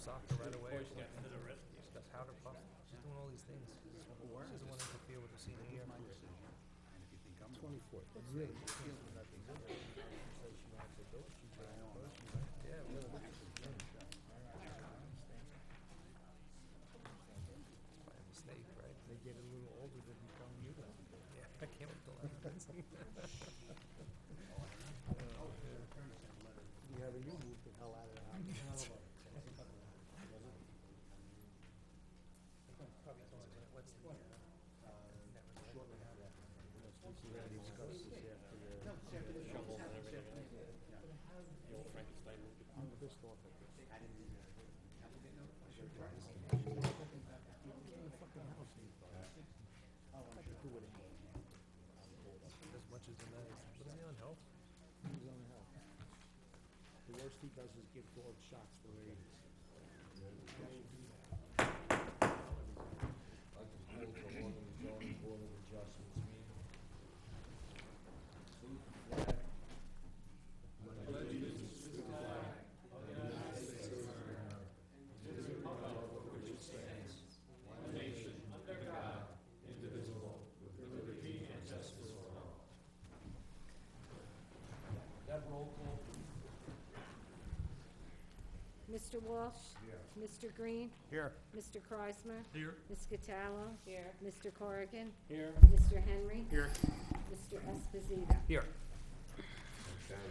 soccer right away. She's got powder puff. She's doing all these things. She doesn't want to interfere with the senior year. 24th. But really, she feels nothing good. She says she wants to do it. She's a young person, right? Yeah, really. By a mistake, right? They get a little older, they become mutants. Yeah, I can't wait till that happens. You have a you move the hell out of the house. We had discussed this after the shovels and everything. The old Frankenstein movie. I'm pissed off at this. I didn't either. Fucking house. Do it again. As much as the nice. What is he on health? He's on the house. The worst he does is give dogs shots for rabies. Like to call to order the zoning board of adjustments meeting. Salute the flag. That roll call. Mr. Walsh? Mr. Green? Here. Mr. Kreismer? Here. Ms. Cataldo? Here. Mr. Corrigan? Here. Mr. Henry? Here. Mr. Esposito? Here. Okay.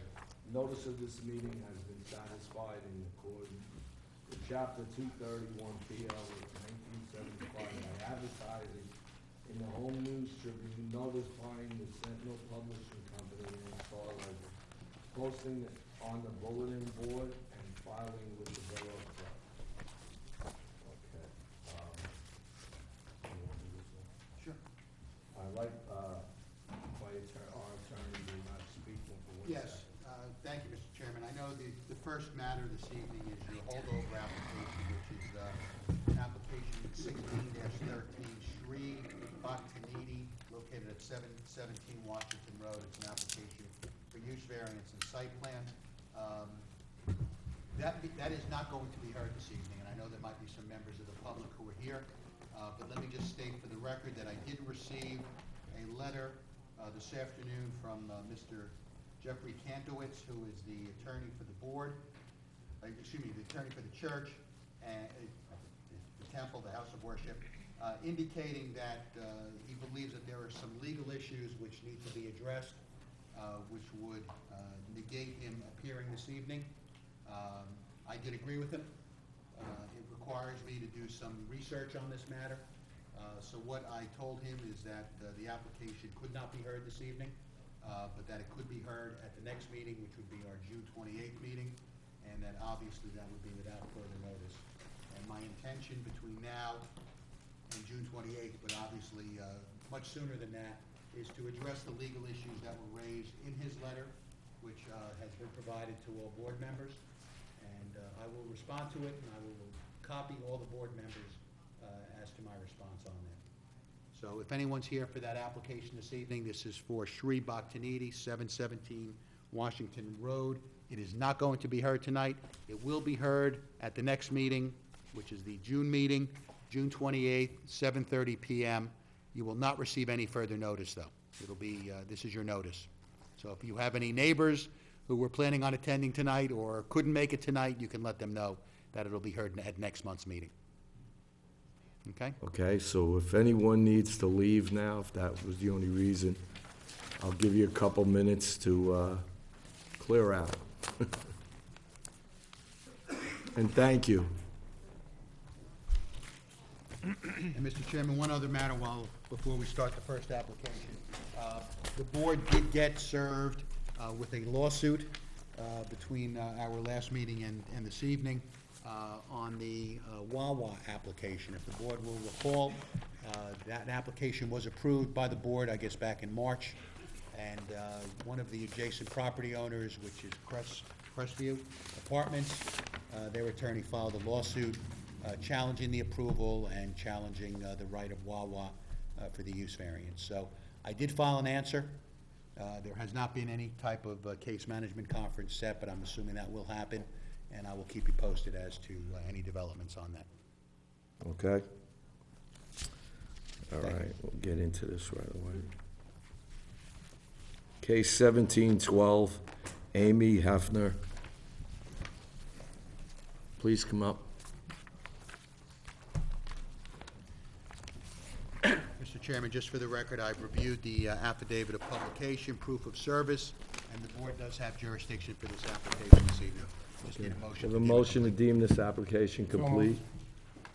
Notice of this meeting has been satisfied in accordance with chapter 231 PL of 1975 by advertising in the Home News Tribune, notifying the Sentinel Publishing Company and Star Ledger, posting it on the bulletin board and filing with the Borough Clerk. Okay. You want to do this one? Sure. I'd like, our attorney to not speak for 1 Yes, second. thank you, Mr. Chairman. I know the first matter this evening is your holdover application, which is application 16-13 Shri Bhaktanidi, located at 717 Washington Road. It's an application for use variance and site plan. That is not going to be heard this evening, and I know there might be some members of the public who are here, but let me just state for the record that I did receive a letter this afternoon from Mr. Jeffrey Kantowitz, who is the attorney for the board, excuse me, the attorney for the church, and the temple, the house of worship, indicating that he believes that there are some legal issues which need to be addressed, which would negate him appearing this evening. I did agree with him. It requires me to do some research on this matter. So what I told him is that the application could not be heard this evening, but that it could be heard at the next meeting, which would be our June 28th meeting, and that obviously that would be without further notice. And my intention between now and June 28th, but obviously much sooner than that, is to address the legal issues that were raised in his letter, which has been provided to all board members. And I will respond to it, and I will copy all the board members as to my response on that. So if anyone's here for that application this evening, this is for Shri Bhaktanidi, 717 Washington Road. It is not going to be heard tonight. It will be heard at the next meeting, which is the June meeting, June 28th, 7:30 p.m. You will not receive any further notice, though. It'll be, this is your notice. So if you have any neighbors who were planning on attending tonight or couldn't make it tonight, you can let them know that it'll be heard at next month's meeting. Okay? Okay, so if anyone needs to leave now, if that was the only reason, I'll give you a couple minutes to clear out. And thank you. And Mr. Chairman, one other matter before we start the first application. The board did get served with a lawsuit between our last meeting and this evening on the Wawa application. If the board will recall, that application was approved by the board, I guess, back in March. And one of the adjacent property owners, which is Crestview Apartments, their attorney filed a lawsuit challenging the approval and challenging the right of Wawa for the use variance. So I did file an answer. There has not been any type of case management conference set, but I'm assuming that will happen. and I will keep you posted as to any developments on that. Okay? All right, we'll get into this right away. Case 1712, Amy Hefner. Please come up. Mr. Chairman, just for the record, I've reviewed the affidavit of publication, proof of service, and the board does have jurisdiction for this application this evening. Just need a motion. Have a motion to deem this application complete?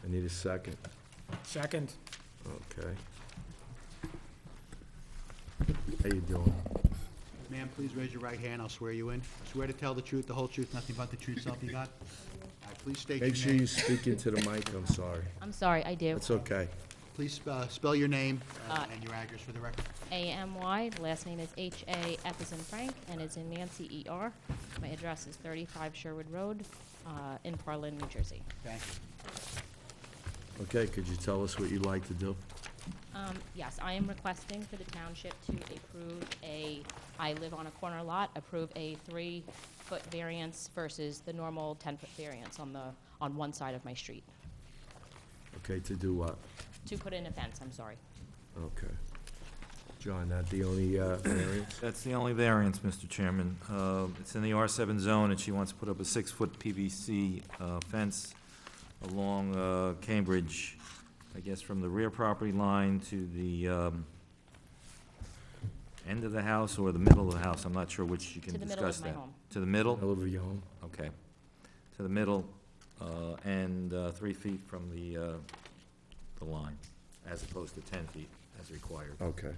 I need a second. Second. Okay. How you doing? Ma'am, please raise your right hand, I'll swear you in. Swear to tell the truth, the whole truth, nothing but the truth, so help you God? All right, please state your Make sure name. you speak into the mic, I'm sorry. I'm sorry, I do. It's okay. Please spell your name and your address for the record. A-M-Y, the last name is H-A-F as in Frank, and it's in Nancy, E-R. My address is 35 Sherwood Road, in Parlin, New Jersey. Thank you. Okay, could you tell us what you'd like to do? Yes, I am requesting for the township to approve I live on a corner lot, approve a 3-foot variance versus the normal 10-foot variance on one side of my street. Okay, to do what? To put in a fence, I'm sorry. Okay. John, that the only variance? That's the only variance, Mr. Chairman. It's in the R7 zone, and she wants to put up a 6-foot PVC fence along Cambridge, I guess from the rear property line to the end of the house or the middle of the house. I'm not sure which you can To the discuss middle that. of my home. To the middle? Middle of your home? Okay. To the middle, and 3 feet from the line, as opposed to 10 feet as required. Okay.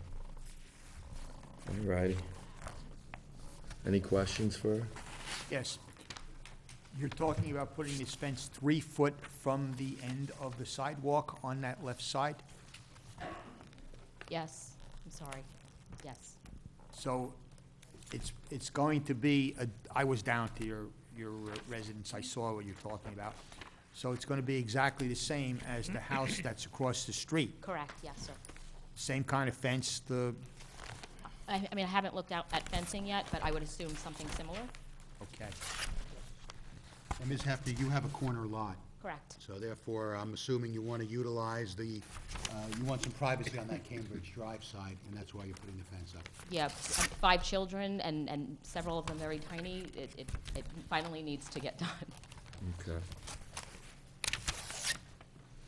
All righty. Any questions for her? Yes. You're talking about putting this fence 3 foot from the end of the sidewalk on that left side? Yes, I'm sorry. Yes. So it's going to be, I was down to your residence, I saw what you're talking about. So it's going to be exactly the same as the house that's across the street? Correct, yes, sir. Same kind of fence, I mean, I haven't looked out at fencing yet, but I would assume something similar. okay. And Ms. Hefner, you have a corner lot, Correct. so therefore, I'm assuming you want to utilize you want some privacy on that Cambridge Drive side, and that's why you're putting the fence up. Yeah, 5 children and several of them very tiny. It finally needs to get done. Okay.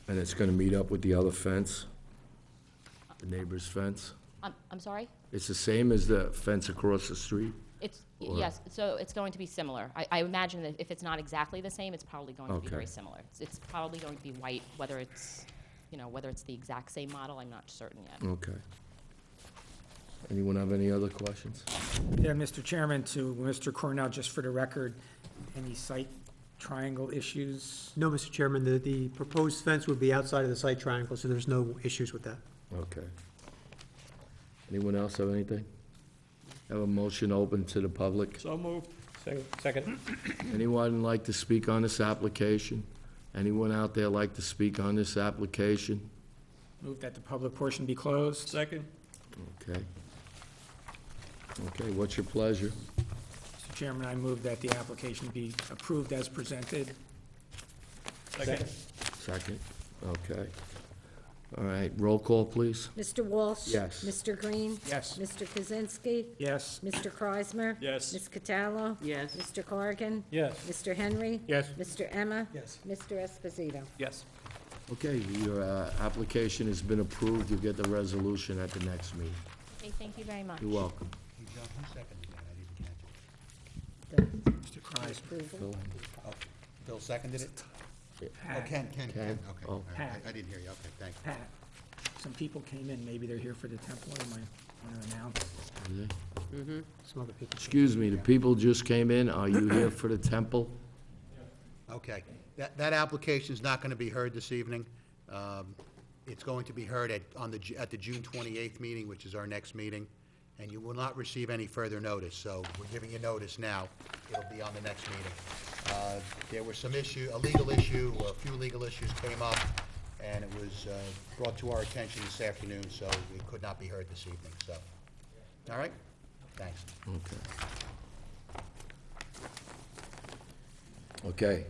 And it's gonna meet up with the other fence? The neighbor's fence? I'm sorry? It's the same as the fence across the street? Or- Yes, so it's going to be similar. I imagine that if it's not exactly the same, it's probably going to be very Okay. similar. It's probably going to be white, whether it's the exact same model, I'm not certain yet. Okay. Anyone have any other questions? Yeah, Mr. Chairman, to Mr. Cornell, just for the record, any site triangle issues? No, Mr. Chairman, the proposed fence would be outside of the site triangle, so there's no issues with that. Okay. Anyone else have anything? Have a motion open to the public? So moved. Second. Anyone like to speak on this application? Anyone out there like to speak on this application? Move that the public portion be closed. Second. Okay. Okay, what's your pleasure? Mr. Chairman, I move that the application be approved as presented. Second. Second? Okay. All right, roll call, please. Mr. Walsh? Yes. Mr. Green? Yes. Mr. Kaczynski? Yes. Mr. Kreismer? Yes. Ms. Cataldo? Yes. Mr. Corrigan? Yes. Mr. Henry? Yes. Mr. Emma? Yes. Mr. Esposito? Yes. Okay, your application has been approved. You'll get the resolution at the next meeting. Okay, thank you very much. You're welcome. Hey, John, who seconded that? I didn't catch it. The Mr. Kreis. approval? Oh, Bill seconded it? Oh, Pat. Ken, Ken? okay. Oh. All right. Pat. I didn't hear you, okay, thank you. Pat, some people came in, maybe they're here for the temple, I might want to announce. Some other people. Excuse me, the people just came in. Are you here for the temple? Okay. That application is not going to be heard this evening. It's going to be heard at the June 28th meeting, which is our next meeting, and you will not receive any further notice, so we're giving you notice now. It'll be on the next meeting. There was a legal issue, or a few legal issues came up, and it was brought to our attention this afternoon, so it could not be heard this evening, so. All right? Thanks. Okay. Okay.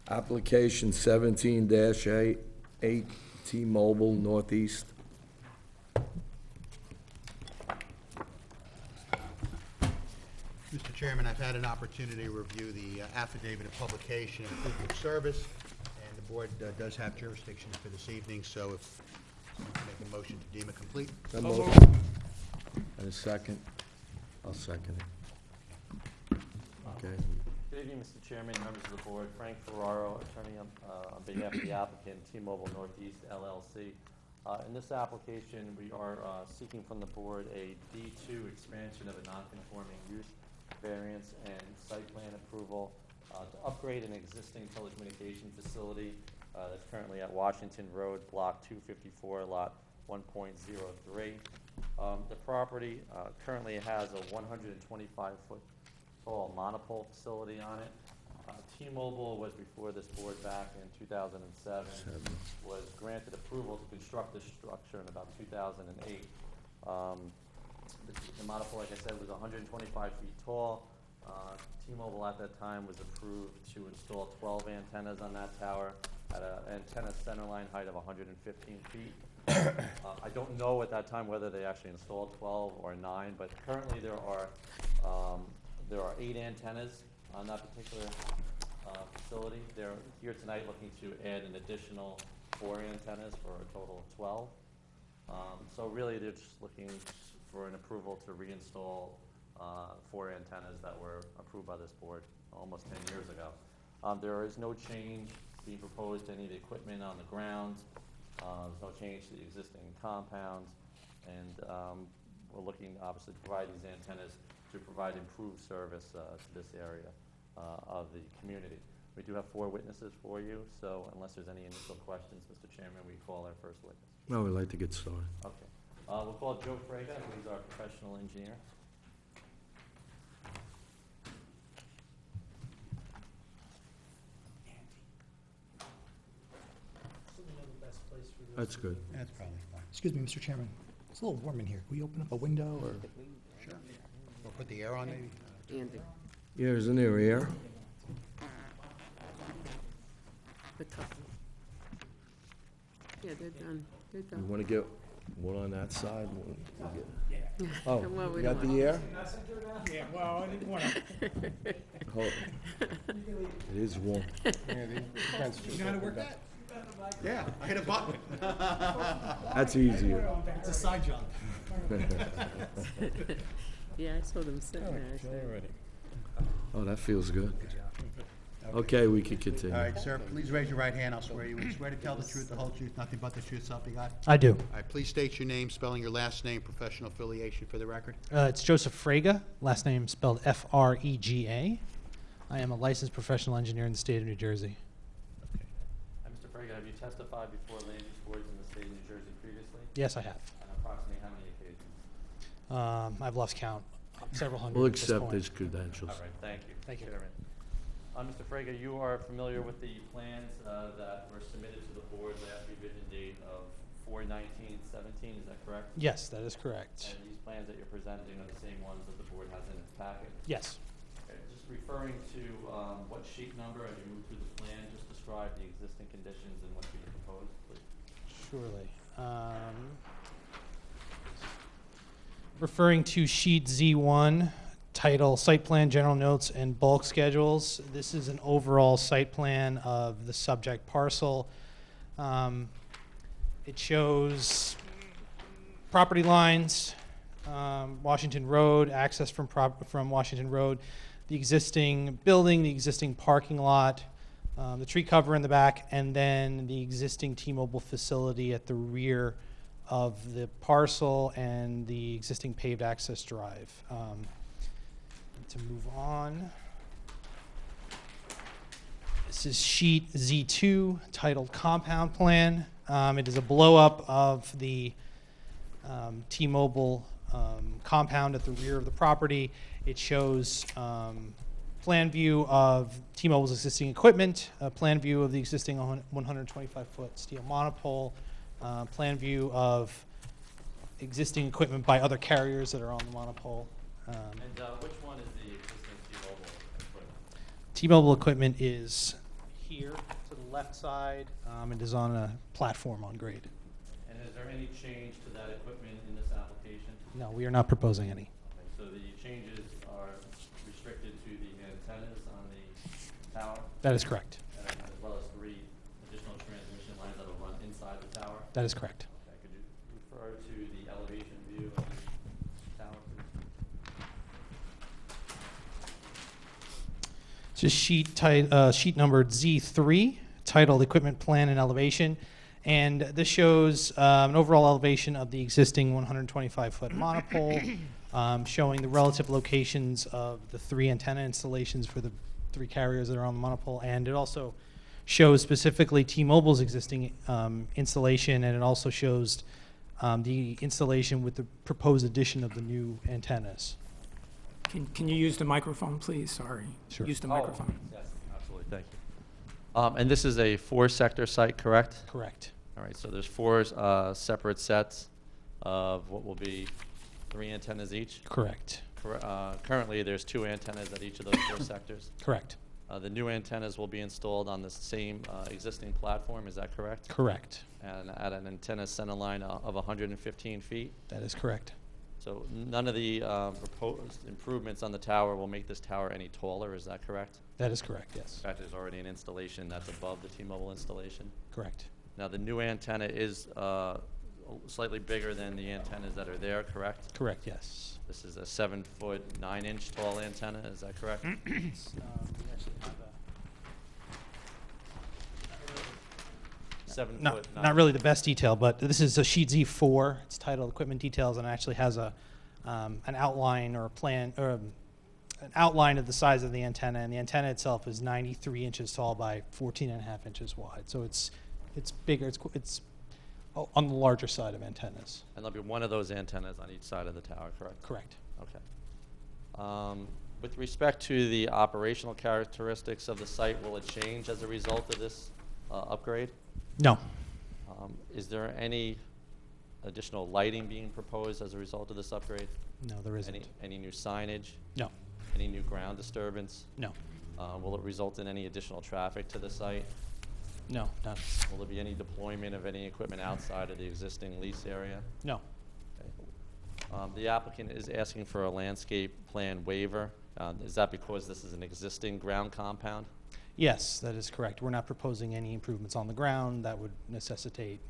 Application 17-8, T-Mobile Northeast. Mr. Chairman, I've had an opportunity to review the affidavit of publication and proof of service, and the board does have jurisdiction for this evening, so if someone can make a motion to deem it complete. That motion. And a second? I'll second it. Okay. Good evening, Mr. Chairman, members of the board. Frank Ferraro, attorney on behalf of the applicant, T-Mobile Northeast LLC. In this application, we are seeking from the board a D2 expansion of a non-conforming use variance and site plan approval to upgrade an existing telecommunication facility that's currently at Washington Road, Block 254, Lot 1.03. The property currently has a 125-foot tall monopole facility on it. T-Mobile was before this board back in 2007, was granted approval to construct this structure in about 2008. The monopole, like I said, was 125 feet tall. T-Mobile at that time was approved to install 12 antennas on that tower at an antenna centerline height of 115 feet. I don't know at that time whether they actually installed 12 or 9, but currently there are 8 antennas on that particular facility. They're here tonight looking to add an additional 4 antennas for a total of 12. So really they're just looking for an approval to reinstall 4 antennas that were approved by this board almost 10 years ago. There is no change being proposed to any of the equipment on the ground. There's no change to the existing compound, and we're looking obviously to provide these antennas to provide improved service to this area of the community. We do have 4 witnesses for you, so unless there's any initial questions, Mr. Chairman, we call our first witness. No, we'd like to get started. Okay. We'll call Joe Frega, who's our professional engineer. That's good. That's probably fine. Excuse me, Mr. Chairman. It's a little warm in here. Can we open up a window or? Sure. We'll put the air on maybe? Yeah, isn't there air? Yeah, they're done. They're You done. want to get one on that side? One- you get- Oh, Well, we you got don't the air? Yeah, well, I didn't want to. Hold. It is warm. You know how to work that? Yeah, I hit a button. That's easier. It's a side job. Yeah, I saw them sitting there. I said, Oh, that feels good. Okay, we can continue. All right, sir, please raise your right hand. I'll swear you. Will you swear to tell the truth, the whole truth, nothing but the truth, so help you God? I do. All right, please state your name, spelling your last name, professional affiliation for the record. It's Joseph Frega, last name spelled Frega. I am a licensed professional engineer in the state of New Jersey. And Mr. Frega, have you testified before land use boards in the state of New Jersey previously? Yes, I have. And approximately how many occasions? I've lost count, several hundred We'll at this accept point. his credentials. All right, thank you. Thank you. Chairman. Mr. Frega, you are familiar with the plans that were submitted to the board last revision date of 4/19/17, is that correct? Yes, that is correct. And these plans that you're presenting are the same ones that the board has in its packet? Yes. Okay, just referring to what sheet number as you move through the plan, just describe the existing conditions and what you propose, please. Surely. Referring to sheet Z1, title, site plan, general notes, and bulk schedules. This is an overall site plan of the subject parcel. It shows property lines, Washington Road, access from Washington Road, the existing building, the existing parking lot, the tree cover in the back, and then the existing T-Mobile facility at the rear of the parcel and the existing paved access drive. To move on. This is sheet Z2, titled Compound Plan. It is a blow-up of the T-Mobile compound at the rear of the property. It shows plan view of T-Mobile's existing equipment, a plan view of the existing 125-foot steel monopole, plan view of existing equipment by other carriers that are on the monopole. And which one is the existing T-Mobile equipment? T-Mobile equipment is here to the left side. It is on a platform on grade. And is there any change to that equipment in this application? No, we are not proposing any. Okay, so the changes are restricted to the antennas on the tower, That is correct. as well as 3 additional transmission lines that will run inside the tower? That is correct. Okay, could you refer to the elevation view of the tower, please? Just sheet numbered Z3, titled Equipment Plan and Elevation. And this shows an overall elevation of the existing 125-foot monopole, showing the relative locations of the 3 antenna installations for the 3 carriers that are on the monopole. And it also shows specifically T-Mobile's existing installation, and it also shows the installation with the proposed addition of the new antennas. Can you use the microphone, please? Sorry. Sure. Use the microphone. Yes, absolutely, thank you. And this is a 4-sector site, correct? Correct. All right, so there's 4 separate sets of what will be 3 antennas each? Correct. Currently, there's 2 antennas at each of those 4 sectors. Correct. The new antennas will be installed on the same existing platform, is that correct? Correct. And at an antenna center line of 115 feet? That is correct. So none of the proposed improvements on the tower will make this tower any taller, is that correct? That is correct, yes. In fact, there's already an installation that's above the T-Mobile installation. Correct. Now, the new antenna is slightly bigger than the antennas that are there, correct? Correct, yes. This is a 7-foot, 9-inch tall antenna, is that correct? We actually have 7 No, foot. not really the best detail, but this is a sheet Z4. It's titled Equipment Details, and it actually has an outline or a plan, or an outline of the size of the antenna. And the antenna itself is 93 inches tall by 14.5 inches wide. So it's bigger. It's on the larger side of antennas. And there'll be one of those antennas on each side of the tower, correct? Correct. Okay. With respect to the operational characteristics of the site, will it change as a result of this upgrade? No. Is there any additional lighting being proposed as a result of this upgrade? No, there isn't. Any new signage? No. Any new ground disturbance? No. Will it result in any additional traffic to the site? No, none. Will there be any deployment of any equipment outside of the existing lease area? No. Okay. The applicant is asking for a landscape plan waiver. Is that because this is an existing ground compound? Yes, that is correct. We're not proposing any improvements on the ground that would necessitate,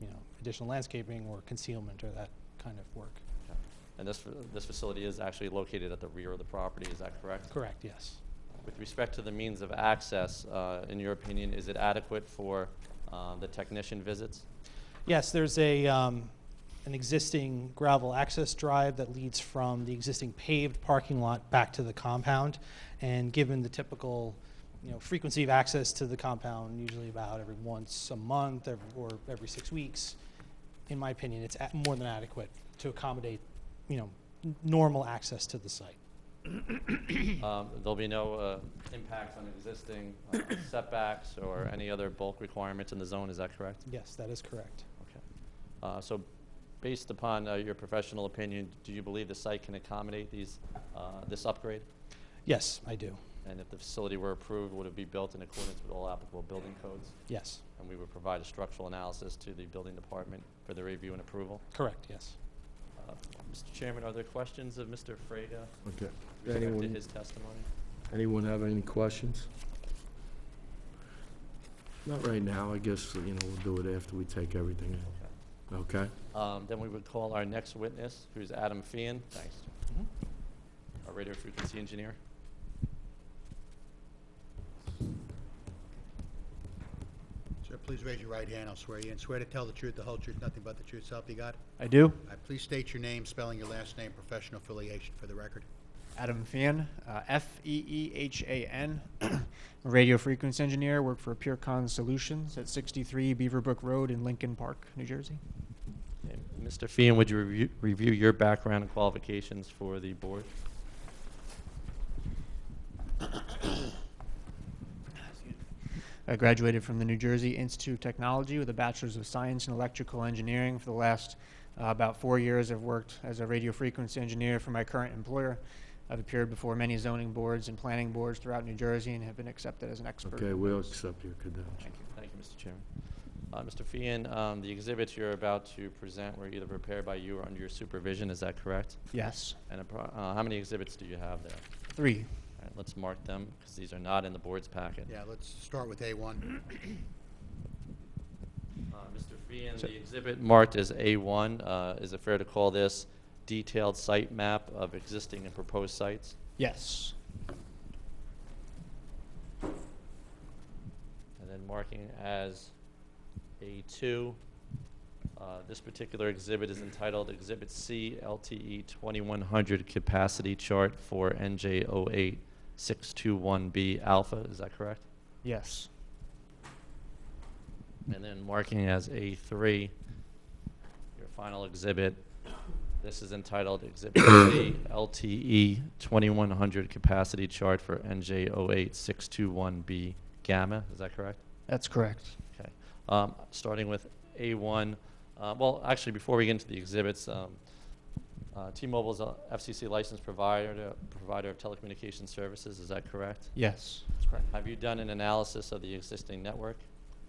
additional landscaping or concealment or that kind of work. Okay. And this facility is actually located at the rear of the property, is that correct? Correct, yes. With respect to the means of access, in your opinion, is it adequate for the technician visits? Yes, there's an existing gravel access drive that leads from the existing paved parking lot back to the compound. And given the typical frequency of access to the compound, usually about every once a month or every 6 weeks, in my opinion, it's more than adequate to accommodate, normal access to the site. There'll be no impacts on existing setbacks or any other bulk requirements in the zone, is that correct? Yes, that is correct. Okay. So based upon your professional opinion, do you believe the site can accommodate this upgrade? Yes, I do. And if the facility were approved, would it be built in accordance with all applicable building codes? Yes. And we would provide a structural analysis to the building department for the review and approval? Correct, yes. Mr. Chairman, are there questions of Mr. Frega Okay. with respect to his testimony? Anyone have any questions? Not right now, I guess, we'll do it after we take everything in. Okay? Then we would call our next witness, who's Adam Feehan. Thanks. Our radio frequency engineer. Sir, please raise your right hand. I'll swear you in. Swear to tell the truth, the whole truth, nothing but the truth, so help you God. I do. Please state your name, spelling your last name, professional affiliation for the record. Adam Feehan, F-E-E-H-A-N, radio frequency engineer, work for PureCon Solutions at 63 Beaverbrook Road in Lincoln Park, New Jersey. Okay. Mr. Feehan, would you review your background and qualifications for the board? I graduated from the New Jersey Institute of Technology with a Bachelor's of Science in Electrical Engineering. For the last about 4 years, I've worked as a radio frequency engineer for my current employer. I've appeared before many zoning boards and planning boards throughout New Jersey and have been accepted as an expert. Okay, we'll accept your credentials. Thank you, Mr. Chairman. Mr. Fian, the exhibits you're about to present were either prepared by you or under your supervision, is that correct? Yes. And how many exhibits do you have there? 3. All right, let's mark them, because these are not in the board's packet. Yeah, let's start with A1. Mr. Fian, the exhibit marked as A1, is it fair to call this detailed site map of existing and proposed sites? Yes. And then marking as A2, this particular exhibit is entitled Exhibit C LTE 2100 Capacity Chart for NJ08621B Alpha, is that correct? Yes. And then marking as A3, your final exhibit, this is entitled Exhibit C LTE 2100 Capacity Chart for NJ08621B Gamma, is that correct? That's correct. Okay. Starting with A1, well, actually, before we get into the exhibits, T-Mobile is a FCC licensed provider of telecommunications services, is that correct? Yes, that's correct. Have you done an analysis of the existing network?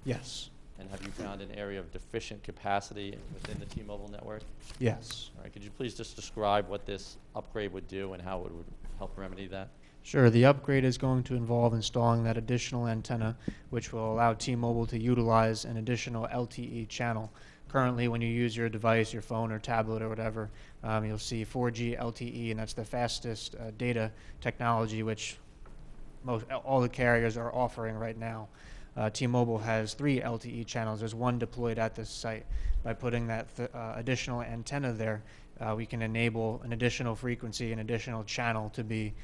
Yes. And have you found an area of deficient capacity within the T-Mobile network? Yes. All right, could you please just describe what this upgrade would do and how it would help remedy that? Sure. The upgrade is going to involve installing that additional antenna, which will allow T-Mobile to utilize an additional LTE channel. Currently, when you use your device, your phone or tablet or whatever, you'll see 4G LTE, and that's the fastest data technology which all the carriers are offering right now. T-Mobile has 3 LTE channels. There's one deployed at this site. By putting that additional antenna there, we can enable an additional frequency, an additional channel to be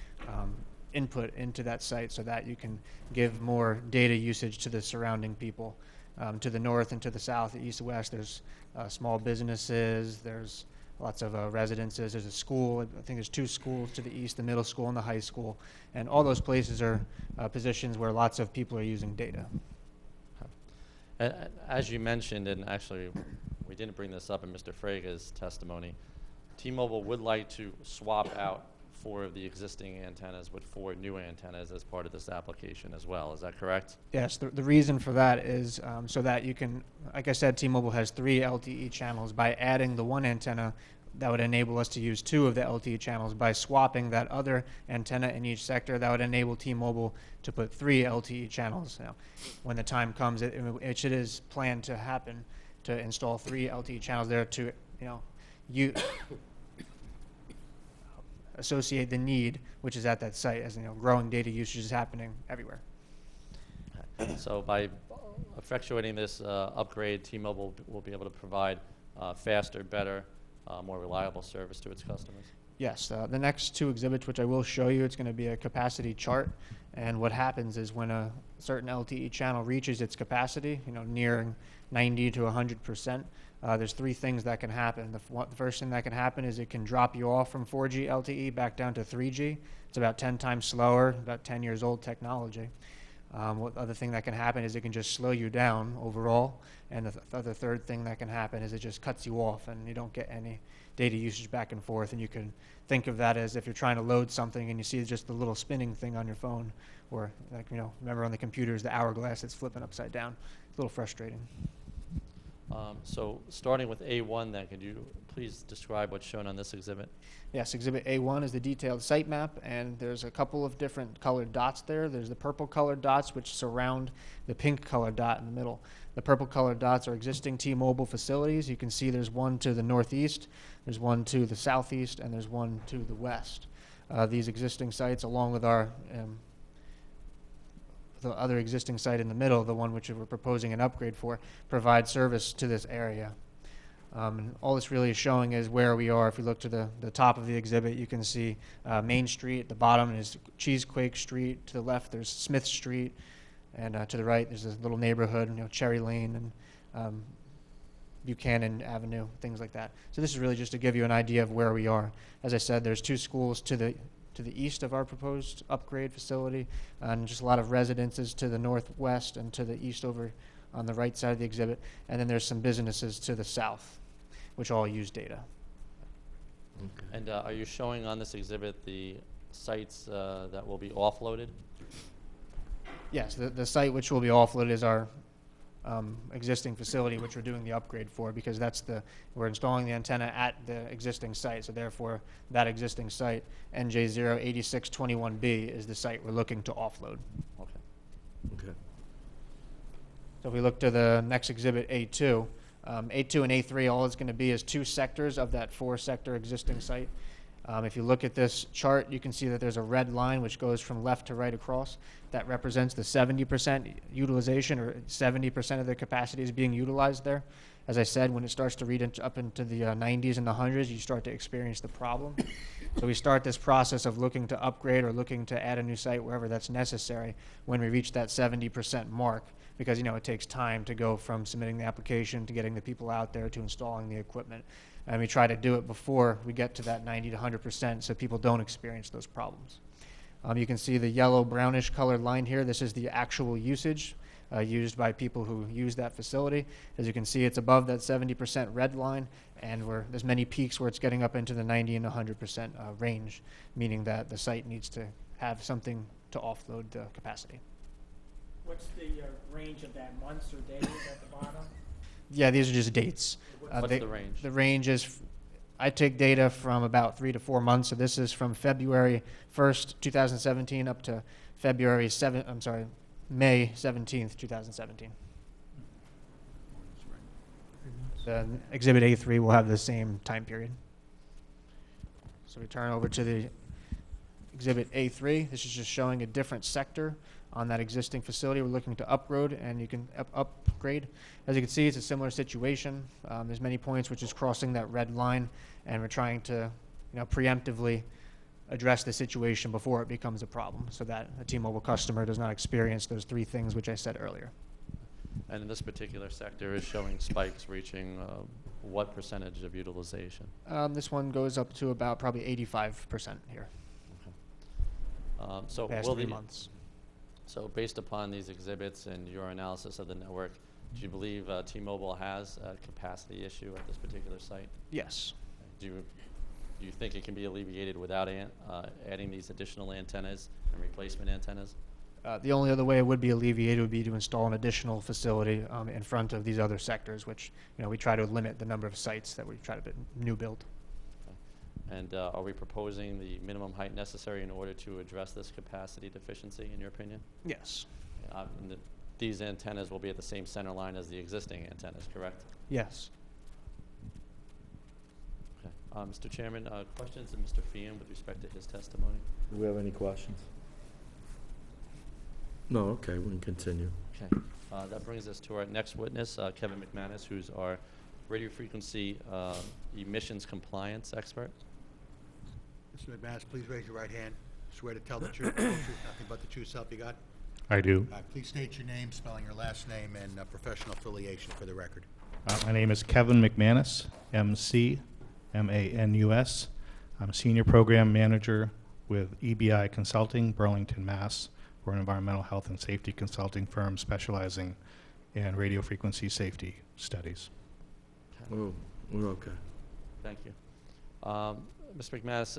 input into that site so that you can give more data usage to the surrounding people. To the north and to the south, the east and west, there's small businesses, there's lots of residences, there's a school. I think there's 2 schools to the east, the middle school and the high school. And all those places are positions where lots of people are using data. As you mentioned, and actually we didn't bring this up in Mr. Fraga's testimony, T-Mobile would like to swap out 4 of the existing antennas with 4 new antennas as part of this application as well. Is that correct? Yes, the reason for that is so that you can, like I said, T-Mobile has 3 LTE channels. By adding the 1 antenna, that would enable us to use 2 of the LTE channels. By swapping that other antenna in each sector, that would enable T-Mobile to put 3 LTE channels. Now, when the time comes, it is planned to happen to install 3 LTE channels there to, associate the need, which is at that site, as growing data usage is happening everywhere. So by effectuating this upgrade, T-Mobile will be able to provide faster, better, more reliable service to its customers? Yes, the next 2 exhibits, which I will show you, it's going to be a capacity chart. And what happens is when a certain LTE channel reaches its capacity, nearing 90 to 100%, there's 3 things that can happen. The first thing that can happen is it can drop you off from 4G LTE back down to 3G. It's about 10 times slower, about 10 years old technology. What other thing that can happen is it can just slow you down overall. And the other third thing that can happen is it just cuts you off and you don't get any data usage back and forth. And you can think of that as if you're trying to load something and you see just the little spinning thing on your phone, or remember on the computers, the hourglass that's flipping upside down. It's a little frustrating. So starting with A1 then, could you please describe what's shown on this exhibit? Yes, Exhibit A1 is the detailed site map, and there's a couple of different colored dots there. There's the purple colored dots which surround the pink colored dot in the middle. The purple colored dots are existing T-Mobile facilities. You can see there's one to the northeast, there's one to the southeast, and there's one to the west. These existing sites, along with our the other existing site in the middle, the one which we're proposing an upgrade for, provide service to this area. And all this really is showing is where we are. If we look to the top of the exhibit, you can see Main Street. At the bottom is Cheesequake Street. To the left, there's Smith Street. And to the right, there's this little neighborhood, Cherry Lane and Buchanan Avenue, things like that. So this is really just to give you an idea of where we are. As I said, there's 2 schools to the east of our proposed upgrade facility, and just a lot of residences to the northwest and to the east over on the right side of the exhibit. And then there's some businesses to the south, which all use data. Okay. And are you showing on this exhibit the sites that will be offloaded? Yes, the site which will be offloaded is our existing facility, which we're doing the upgrade for, because we're installing the antenna at the existing site, so therefore that existing site, NJ08621B, is the site we're looking to offload. Okay. Okay. So if we look to the next exhibit, A2, A2 and A3, all it's going to be is 2 sectors of that 4-sector existing site. If you look at this chart, you can see that there's a red line which goes from left to right across. That represents the 70% utilization, or 70% of the capacity is being utilized there. As I said, when it starts to read up into the 90s and the 100s, you start to experience the problem. So we start this process of looking to upgrade or looking to add a new site wherever that's necessary when we reach that 70% mark, because it takes time to go from submitting the application to getting the people out there to installing the equipment. And we try to do it before we get to that 90 to 100% so people don't experience those problems. You can see the yellow brownish colored line here. This is the actual usage used by people who use that facility. As you can see, it's above that 70% red line, and there's many peaks where it's getting up into the 90 and 100% range, meaning that the site needs to have something to offload the capacity. What's the range of that, months or days at the bottom? Yeah, these are just dates. What's the range? The range is, I take data from about 3 to 4 months. So this is from February 1st, 2017 up to May 17th, 2017. The Exhibit A3 will have the same time period. So we turn over to the Exhibit A3. This is just showing a different sector on that existing facility we're looking to upgrade, and you can upgrade. As you can see, it's a similar situation. There's many points which is crossing that red line, and we're trying to preemptively address the situation before it becomes a problem, so that a T-Mobile customer does not experience those 3 things which I said earlier. And in this particular sector is showing spikes reaching what percentage of utilization? This one goes up to about probably 85% here. Okay. So Past will 3 the months. So based upon these exhibits and your analysis of the network, do you believe T-Mobile has a capacity issue at this particular site? Yes. Do you think it can be alleviated without adding these additional antennas and replacement antennas? The only other way it would be alleviated would be to install an additional facility in front of these other sectors, which we try to limit the number of sites that we try to new build. And are we proposing the minimum height necessary in order to address this capacity deficiency, in your opinion? Yes. And these antennas will be at the same center line as the existing antennas, correct? Yes. Okay. Mr. Chairman, questions of Mr. Fian with respect to his testimony? Do we have any questions? No, okay, we can continue. Okay. That brings us to our next witness, Kevin McManus, who's our radio frequency emissions compliance expert. Mr. McManus, please raise your right hand. Swear to tell the truth, the whole truth, nothing but the true self you got? I do. Please state your name, spelling your last name, and professional affiliation for the record. My name is Kevin McManus, M-C-M-A-N-U-S. I'm a senior program manager with EBI Consulting, Burlington, Mass. We're an environmental health and safety consulting firm specializing in radio frequency safety studies. Oh, we're okay. Thank you. Mr. McManus,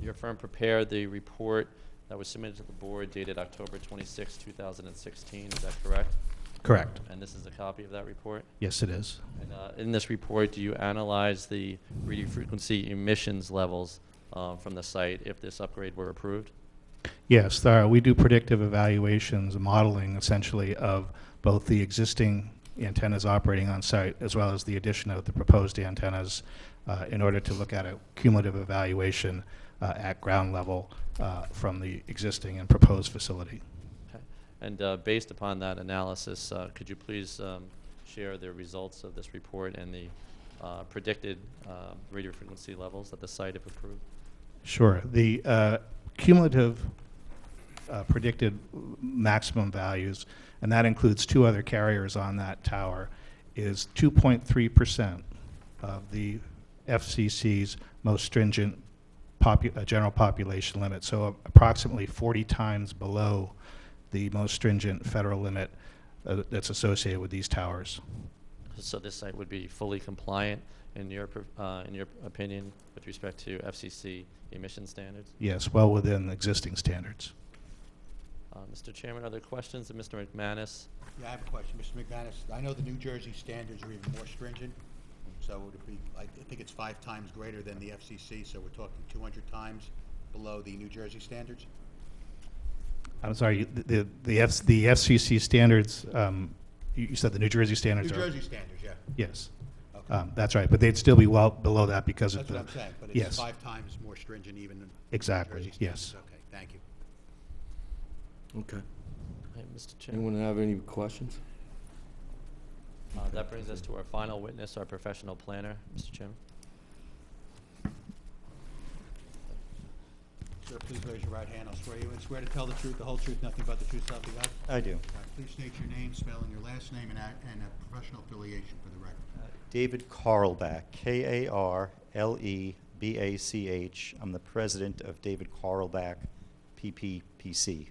your firm prepared the report that was submitted to the board dated October 26, 2016. Is that correct? Correct. And this is a copy of that report? Yes, it is. And in this report, do you analyze the radio frequency emissions levels from the site if this upgrade were approved? Yes, we do predictive evaluations, modeling essentially of both the existing antennas operating on site as well as the addition of the proposed antennas in order to look at a cumulative evaluation at ground level from the existing and proposed facility. Okay. And based upon that analysis, could you please share the results of this report and the predicted radio frequency levels at the site if approved? Sure. The cumulative predicted maximum values, and that includes 2 other carriers on that tower, is 2.3% of the FCC's most stringent general population limit, so approximately 40 times below the most stringent federal limit that's associated with these towers. So this site would be fully compliant in your opinion with respect to FCC emission standards? Yes, well within existing standards. Mr. Chairman, are there questions of Mr. McManus? Yeah, I have a question, Mr. McManus. I know the New Jersey standards are even more stringent, so would it be, I think it's 5 times greater than the FCC, so we're talking 200 times below the New Jersey standards? I'm sorry, the FCC standards, you said the New Jersey standards New are? Jersey standards, yeah. Yes. Okay. That's right, but they'd still be well below that because of That's the. what I'm saying, but it's Yes. 5 times more stringent even than Exactly, New Jersey yes. standards. Okay, thank you. Okay. Hey, Mr. Chairman. Anyone have any questions? That brings us to our final witness, our professional planner, Mr. Chairman. Sir, please raise your right hand. I'll swear you in. Swear to tell the truth, the whole truth, nothing but the truth, so help you God? I do. All right, please state your name, spelling your last name, and a professional affiliation for the record. David Carlbach, K-A-R-L-E-B-A-C-H. I'm the president of David Carlbach PPPC.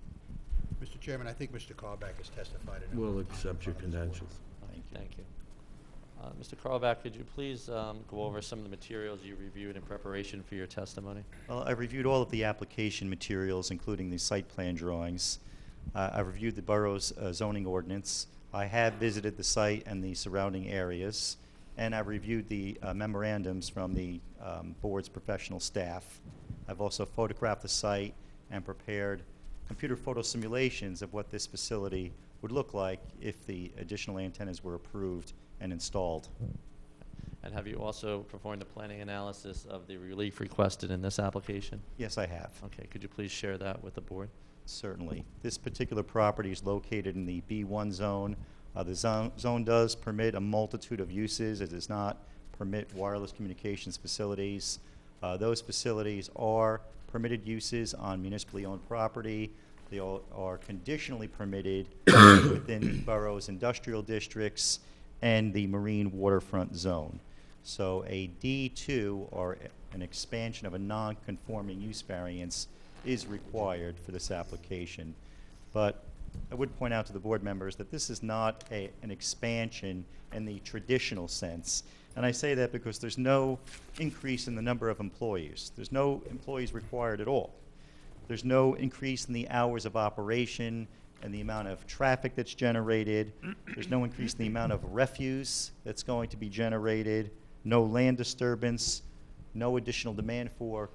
Mr. Chairman, I think Mr. Carback has testified. a number We'll of times accept in your front of this board. credentials. Thank you. Mr. Carlback, could you please go over some of the materials you reviewed in preparation for your testimony? Well, I reviewed all of the application materials, including the site plan drawings. I reviewed the borough's zoning ordinance. I have visited the site and the surrounding areas, and I reviewed the memorandums from the board's professional staff. I've also photographed the site and prepared computer photo simulations of what this facility would look like if the additional antennas were approved and installed. And have you also performed a planning analysis of the relief requested in this application? Yes, I have. Okay, could you please share that with the board? Certainly. This particular property is located in the B1 zone. The zone does permit a multitude of uses. It does not permit wireless communications facilities. Those facilities are permitted uses on municipally owned property. They are conditionally permitted within the borough's industrial districts and the marine waterfront zone. So a D2, or an expansion of a non-conforming use variance, is required for this application. But I would point out to the board members that this is not an expansion in the traditional sense. And I say that because there's no increase in the number of employees. There's no employees required at all. There's no increase in the hours of operation and the amount of traffic that's generated. There's no increase in the amount of refuse that's going to be generated, no land disturbance, no additional demand for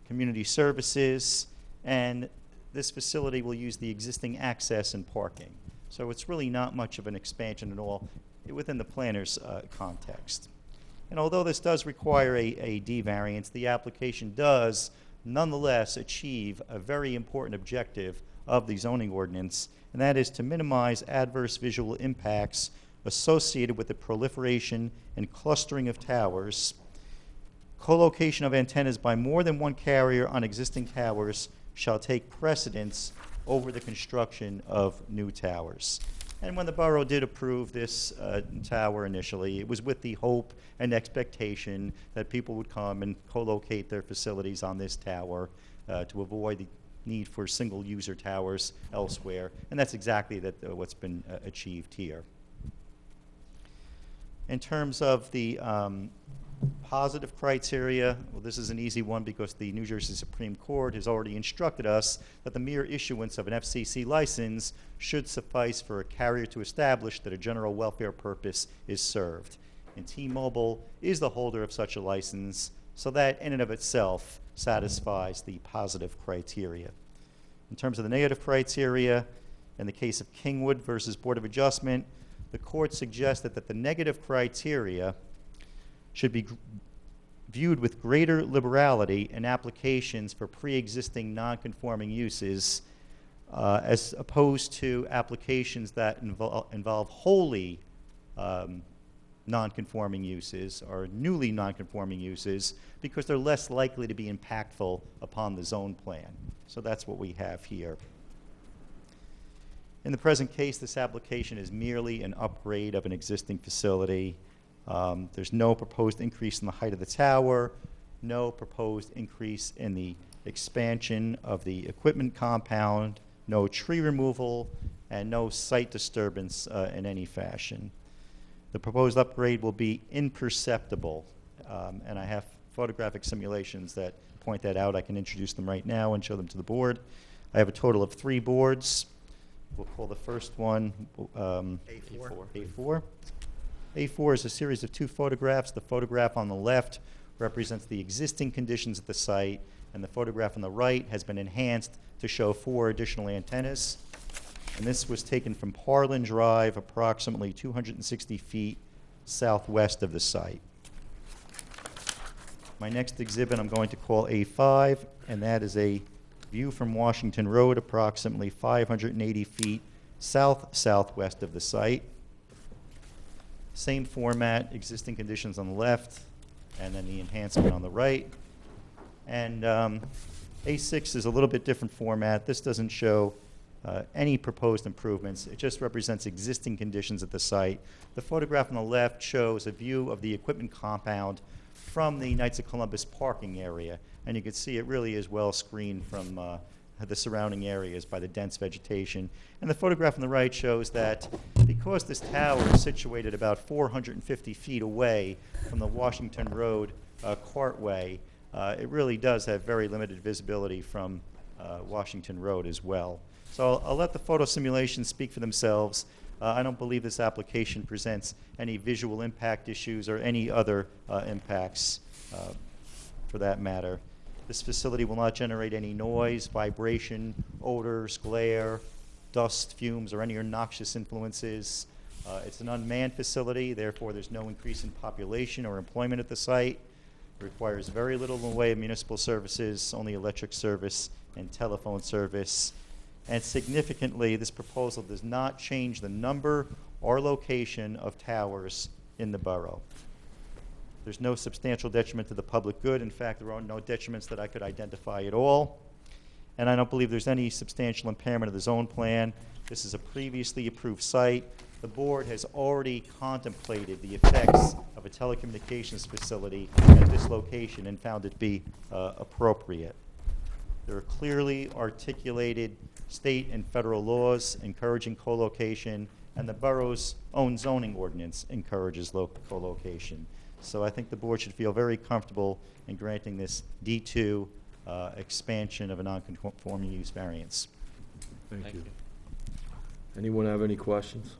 community services, and this facility will use the existing access and parking. So it's really not much of an expansion at all within the planner's context. And although this does require a D variance, the application does nonetheless achieve a very important objective of the zoning ordinance, and that is to minimize adverse visual impacts associated with the proliferation and clustering of towers. Co-location of antennas by more than one carrier on existing towers shall take precedence over the construction of new towers. And when the borough did approve this tower initially, it was with the hope and expectation that people would come and co-locate their facilities on this tower to avoid the need for single-user towers elsewhere, and that's exactly what's been achieved here. In terms of the positive criteria, well, this is an easy one because the New Jersey Supreme Court has already instructed us that the mere issuance of an FCC license should suffice for a carrier to establish that a general welfare purpose is served. And T-Mobile is the holder of such a license, so that in and of itself satisfies the positive criteria. In terms of the negative criteria, in the case of Kingwood versus Board of Adjustment, the court suggested that the negative criteria should be viewed with greater liberality in applications for pre-existing non-conforming uses as opposed to applications that involve wholly non-conforming uses or newly non-conforming uses because they're less likely to be impactful upon the zone plan. So that's what we have here. In the present case, this application is merely an upgrade of an existing facility. There's no proposed increase in the height of the tower, no proposed increase in the expansion of the equipment compound, no tree removal, and no site disturbance in any fashion. The proposed upgrade will be imperceptible, and I have photographic simulations that point that out. I can introduce them right now and show them to the board. I have a total of 3 boards. We'll call the first one A4. A4. A4 is a series of 2 photographs. The photograph on the left represents the existing conditions at the site, and the photograph on the right has been enhanced to show 4 additional antennas. And this was taken from Parlin Drive, approximately 260 feet southwest of the site. My next exhibit I'm going to call A5, and that is a view from Washington Road, approximately 580 feet southwest of the site. Same format, existing conditions on the left, and then the enhancement on the right. And A6 is a little bit different format. This doesn't show any proposed improvements. It just represents existing conditions at the site. The photograph on the left shows a view of the equipment compound from the Knights of Columbus parking area. And you can see it really is well screened from the surrounding areas by the dense vegetation. And the photograph on the right shows that because this tower is situated about 450 feet away from the Washington Road cartway, it really does have very limited visibility from Washington Road as well. So I'll let the photo simulations speak for themselves. I don't believe this application presents any visual impact issues or any other impacts for that matter. This facility will not generate any noise, vibration, odors, glare, dust, fumes, or any noxious influences. It's an unmanned facility, therefore there's no increase in population or employment at the site. It requires very little in the way of municipal services, only electric service and telephone service. And significantly, this proposal does not change the number or location of towers in the borough. There's no substantial detriment to the public good. In fact, there are no detriments that I could identify at all. And I don't believe there's any substantial impairment of the zone plan. This is a previously approved site. The board has already contemplated the effects of a telecommunications facility at this location and found it be appropriate. There are clearly articulated state and federal laws encouraging co-location, and the borough's own zoning ordinance encourages co-location. So I think the board should feel very comfortable in granting this D2 expansion of a non-conforming use variance. Thank you. Anyone have any questions?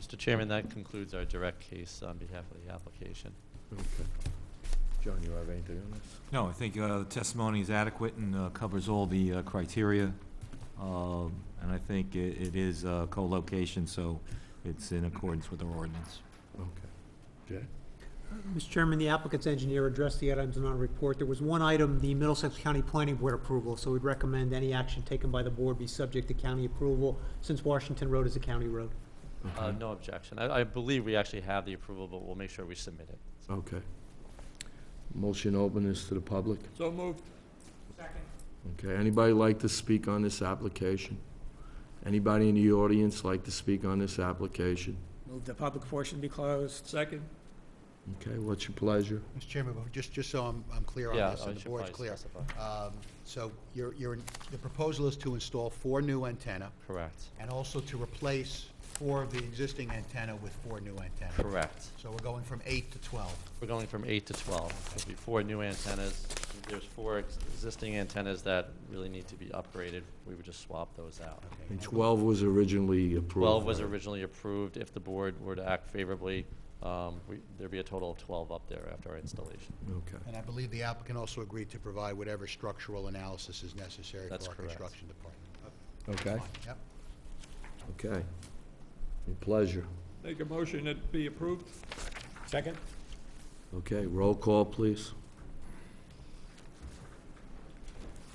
Mr. Chairman, that concludes our direct case on behalf of the application. Okay. John, you have anything on this? No, I think the testimony is adequate and covers all the criteria. And I think it is co-location, so it's in accordance with our ordinance. Okay. Jay? Mr. Chairman, the applicant's engineer addressed the items in our report. There was one item, the Middlesex County Planning Board approval, so we'd recommend any action taken by the board be subject to county approval, since Washington Road is a county road. Okay. No objection. I believe we actually have the approval, but we'll make sure we submit it. Okay. Motion open is to the public. So moved. Second. Okay, anybody like to speak on this application? Anybody in the audience like to speak on this application? Move the public portion be closed. Second. Okay, what's your pleasure? Mr. Chairman, just so I'm clear on Yeah, this, I and the should board's probably clear. specify. So the proposal is to install 4 new antenna, Correct. and also to replace 4 of the existing antenna with 4 new antenna. Correct. So we're going from 8 to 12. We're going from 8 to 12. There'll be 4 new antennas. There's 4 existing antennas that really need to be upgraded. We would just swap those out. And 12 was originally approved. 12 was right? originally approved. If the board were to act favorably, there'd be a total of 12 up there after our installation. Okay. And I believe the applicant also agreed to provide whatever structural analysis is necessary That's for our correct. construction department. Okay, Yep. okay. Your pleasure. Make a motion that be approved. Second. Okay, roll call, please.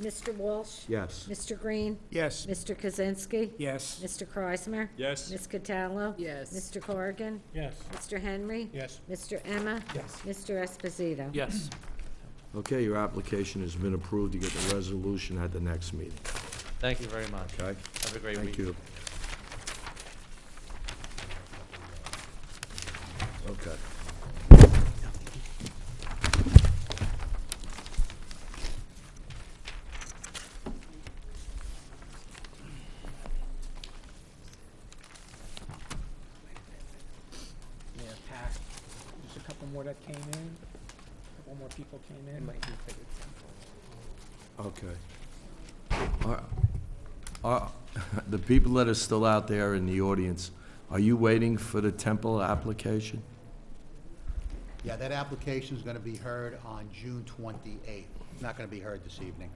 Mr. Walsh? Yes. Mr. Green? Yes. Mr. Kaczynski? Yes. Mr. Kreismer? Yes. Ms. Cataldo? Yes. Mr. Corrigan? Yes. Mr. Henry? Yes. Mr. Emma? Yes. Mr. Esposito? Yes. Okay, your application has been approved. You get the resolution at the next meeting. Thank you very much. Okay? Have a great week. Thank you. Okay. more that came in. A couple more people came in. Okay. The people that are still out there in the audience, are you waiting for the Temple application? Yeah, that application is going to be heard on June 28th. It's not going to be heard this evening.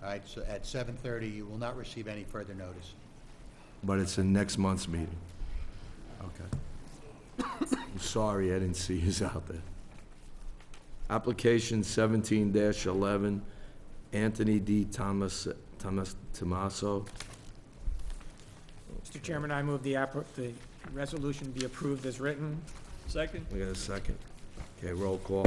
All right, so at 7:30, you will not receive any further notice. But it's in next month's meeting? Okay. I'm sorry, I didn't see you out there. Application 17-11, Anthony D. Tommaso. Mr. Chairman, I move the resolution be approved as written. Second? We got a second. Okay, roll call.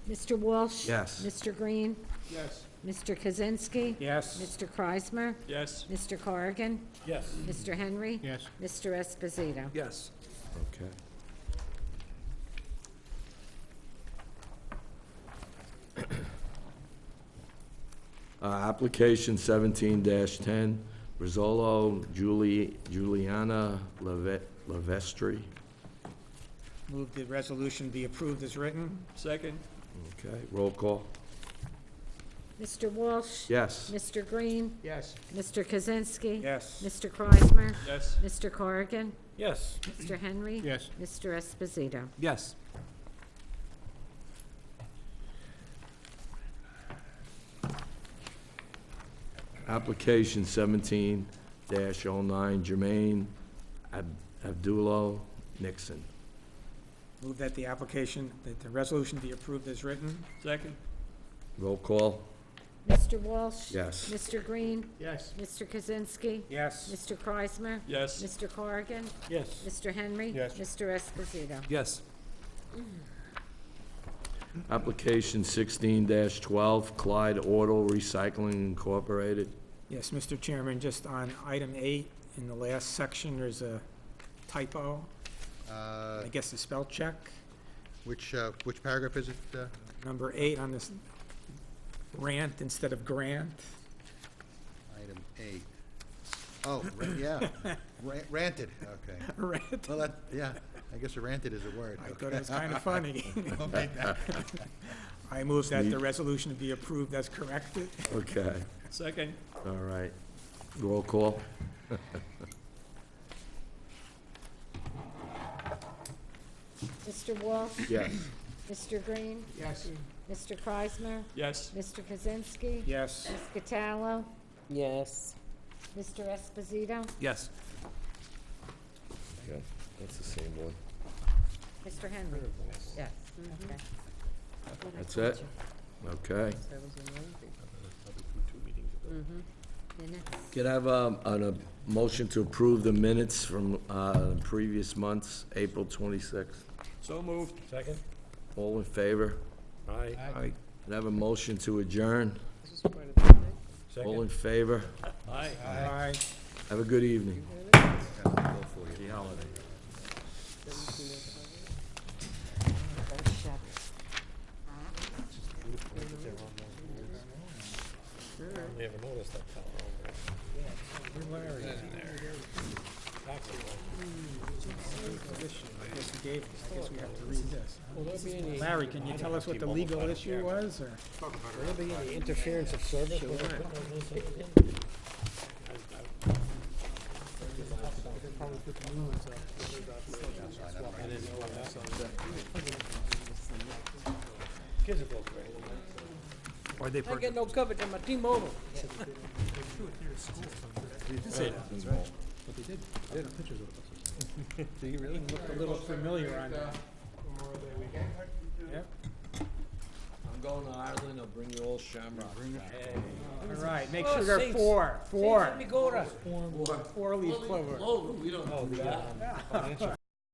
Mr. Walsh? Yes. Mr. Green? Yes. Mr. Kaczynski? Yes. Mr. Kreismer? Yes. Mr. Corrigan? Yes. Mr. Henry? Yes. Mr. Esposito? Yes. Okay. Application 17-10, Rizzolo Juliana Lavestri. Move the resolution be approved as written. Second? Okay, roll call. Mr. Walsh? Yes. Mr. Green? Yes. Mr. Kaczynski? Yes. Mr. Kreismer? Yes. Mr. Corrigan? Yes. Mr. Henry? Yes. Mr. Esposito? Yes. Application 17-09, Jermaine Abdullah Nixon. Move that the application, that the resolution be approved as written. Second? Roll call. Mr. Walsh? Yes. Mr. Green? Yes. Mr. Kaczynski? Yes. Mr. Kreismer? Yes. Mr. Corrigan? Yes. Mr. Henry? Yes. Mr. Esposito? Yes. Application 16-12, Clyde Auto Recycling Incorporated. Yes, Mr. Chairman, just on item 8, in the last section, there's a typo. I guess a spell check. Which paragraph is it? Number 8 on this rant instead of grant. Item 8. Oh, yeah, ranted, okay. Rant. Well, yeah, I guess a ranted is a word. I thought it was kind of funny. Don't make that. I move that the resolution be approved as corrected. Okay, Second? all right. Roll call. Mr. Walsh? Yes. Mr. Green? Yes. Mr. Kreismer? Yes. Mr. Kaczynski? Yes. Ms. Cataldo? Yes. Mr. Esposito? Yes. Okay, that's the same one. Mr. Henry? Yes. Okay. That's it? Okay. That was amazing. Minutes? Could I have a motion to approve the minutes from previous months, April 26th? So moved. Second? All in favor? Aye. Could I have a motion to adjourn? This is quite a thing. All in favor? Aye. Aye. Have a good evening. Happy holiday. Sure. Never noticed that color over there. I guess we gave, I guess we have to read this. Larry, can you tell us what the legal issue was, or? Will there be any interference of service or what? Why'd they I get no coverage on my T-Mobile. Do you really look a little familiar on that? Yep. I'm going to Ireland, I'll bring you all shamrocks back. All right, make Oh, sure they're Saints. four. Let me go to. Four-leaf clover. Oh, we don't.